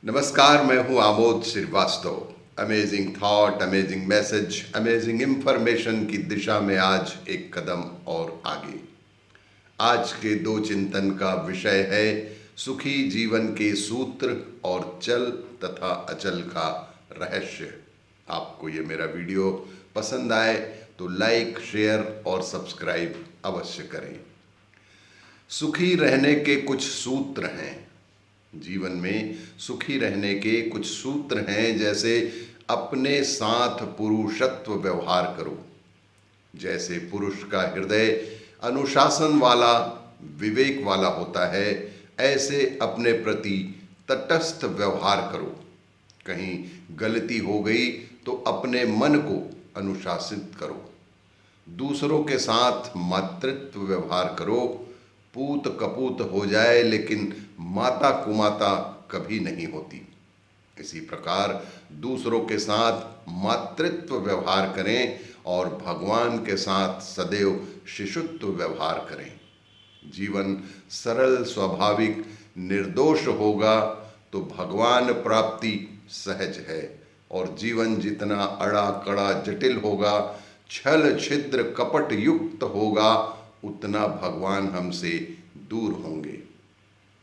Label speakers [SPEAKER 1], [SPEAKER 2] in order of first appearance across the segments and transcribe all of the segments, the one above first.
[SPEAKER 1] नमस्कार, मैं हूं Amod Srivastava. Amazing thought, amazing message, amazing information की दिशा में आज एक कदम और आगे। आज के दो चिंतन का विषय है सुखी जीवन के सूत्र और चल तथा अचल का रहस्य। आपको ये मेरा वीडियो पसंद आए तो लाइक, शेयर और सब्सक्राइब अवश्य करें। सुखी रहने के कुछ सूत्र हैं। जीवन में सुखी रहने के कुछ सूत्र हैं, जैसे अपने साथ पुरुषत्व व्यवहार करो। जैसे पुरुष का हृदय अनुशासन वाला, विवेक वाला होता है, ऐसे अपने प्रति तटस्थ व्यवहार करो। कहीं गलती हो गई तो अपने मन को अनुशासित करो। दूसरों के साथ मातृत्व व्यवहार करो। पूत कपूत हो जाए लेकिन माता कुमाता कभी नहीं होती। इसी प्रकार दूसरों के साथ मातृत्व व्यवहार करें और भगवान के साथ सदैव शिशुत्व व्यवहार करें। जीवन सरल, स्वाभाविक, निर्दोष होगा तो भगवान प्राप्ति सहज है, और जीवन जितना अड़ा कड़ा जटिल होगा, छल छिद्र कपट युक्त होगा, उतना भगवान हमसे दूर होंगे।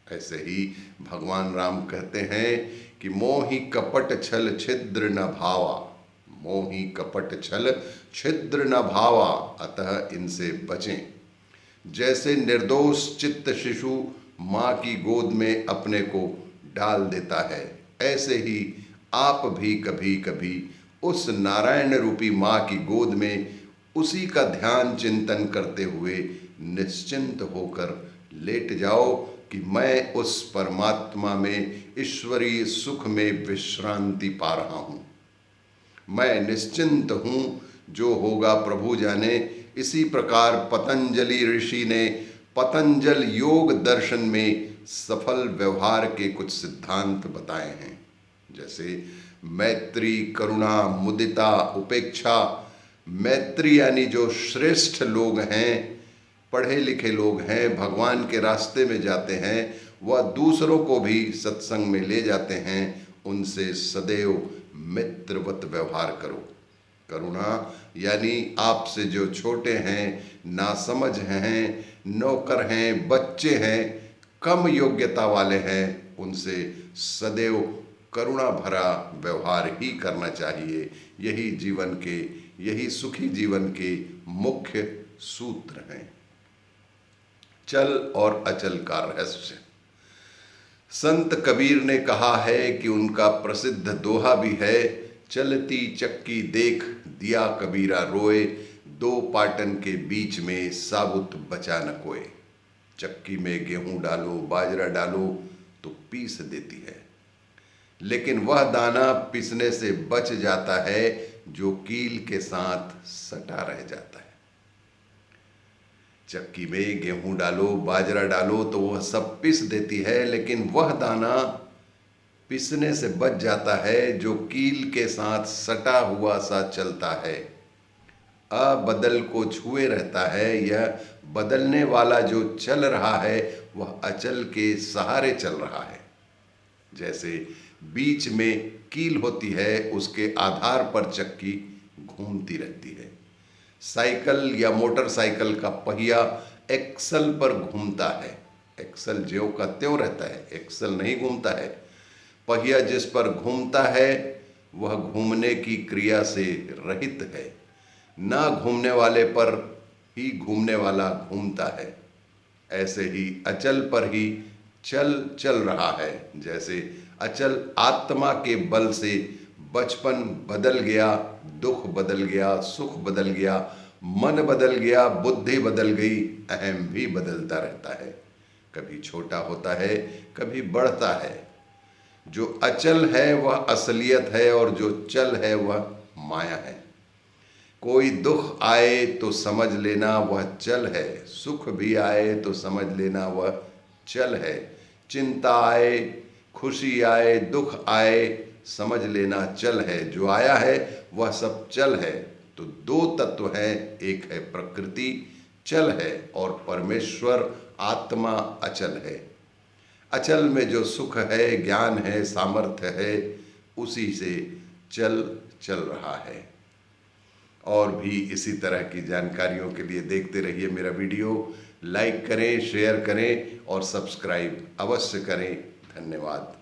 [SPEAKER 1] ऐसे ही भगवान राम कहते हैं कि मोहि कपट छल छिद्र न भावा, मोहि कपट छल छिद्र न भावा, अतः इनसे बचें। जैसे निर्दोष चित्त शिशु माँ की गोद में अपने को डाल देता है, ऐसे ही आप भी कभी कभी उस नारायण रूपी माँ की गोद में उसी का ध्यान चिंतन करते हुए निश्चिंत होकर लेट जाओ कि मैं उस परमात्मा में, ईश्वरीय सुख में विश्रांति पा रहा हूँ। मैं निश्चिंत हूँ, जो होगा प्रभु जाने। इसी प्रकार पतंजलि ऋषि ने पतंजल योग दर्शन में सफल व्यवहार के कुछ सिद्धांत बताए हैं। जैसे मैत्री, करुणा, मुदिता, उपेक्षा। मैत्री यानी जो श्रेष्ठ लोग हैं, पढ़े लिखे लोग हैं, भगवान के रास्ते में जाते हैं, वह दूसरों को भी सत्संग में ले जाते हैं। उनसे सदैव मित्रवत व्यवहार करो। करुणा यानी आपसे जो छोटे हैं, नासमझ हैं, नौकर हैं, बच्चे हैं, कम योग्यता वाले हैं, उनसे सदैव करुणा भरा व्यवहार ही करना चाहिए। यही सुखी जीवन के मुख्य सूत्र हैं। चल और अचल का रहस्य। संत कबीर ने कहा है कि उनका प्रसिद्ध दोहा भी है, चलती चक्की देख दिया कबीरा रोए, दो पाटन के बीच में साबुत बचा न कोय। चक्की में गेहूं डालो, बाजरा डालो तो पीस देती है, लेकिन वह दाना पीसने से बच जाता है जो कील के साथ सटा रह जाता है। चक्की में गेहूं डालो, बाजरा डालो तो वह सब पीस देती है, लेकिन वह दाना पीसने से बच जाता है जो कील के साथ सटा हुआ सा चलता है, अबदल को छुए रहता है। यह बदलने वाला जो चल रहा है वह अचल के सहारे चल रहा है। जैसे बीच में कील होती है, उसके आधार पर चक्की घूमती रहती है। साइकिल या मोटरसाइकिल का पहिया एक्सल पर घूमता है। एक्सल ज्यों का त्यों रहता है, एक्सल नहीं घूमता है। पहिया जिस पर घूमता है वह घूमने की क्रिया से रहित है। ना घूमने वाले पर ही घूमने वाला घूमता है। ऐसे ही अचल पर ही चल रहा है। जैसे अचल आत्मा के बल से बचपन बदल गया, दुख बदल गया, सुख बदल गया, मन बदल गया, बुद्धि बदल गई, अहम भी बदलता रहता है। कभी छोटा होता है, कभी बढ़ता है। जो अचल है वह असलियत है, और जो चल है वह माया है। कोई दुख आए तो समझ लेना वह चल है, सुख भी आए तो समझ लेना वह चल है। चिंता आए, खुशी आए, दुख आए, समझ लेना चल है। जो आया है वह सब चल है। तो दो तत्व हैं, एक है प्रकृति, चल है, और परमेश्वर आत्मा अचल है। अचल में जो सुख है, ज्ञान है, सामर्थ्य है, उसी से चल रहा है। और भी इसी तरह की जानकारियों के लिए देखते रहिए मेरा वीडियो। लाइक करें, शेयर करें और सब्सक्राइब अवश्य करें। धन्यवाद।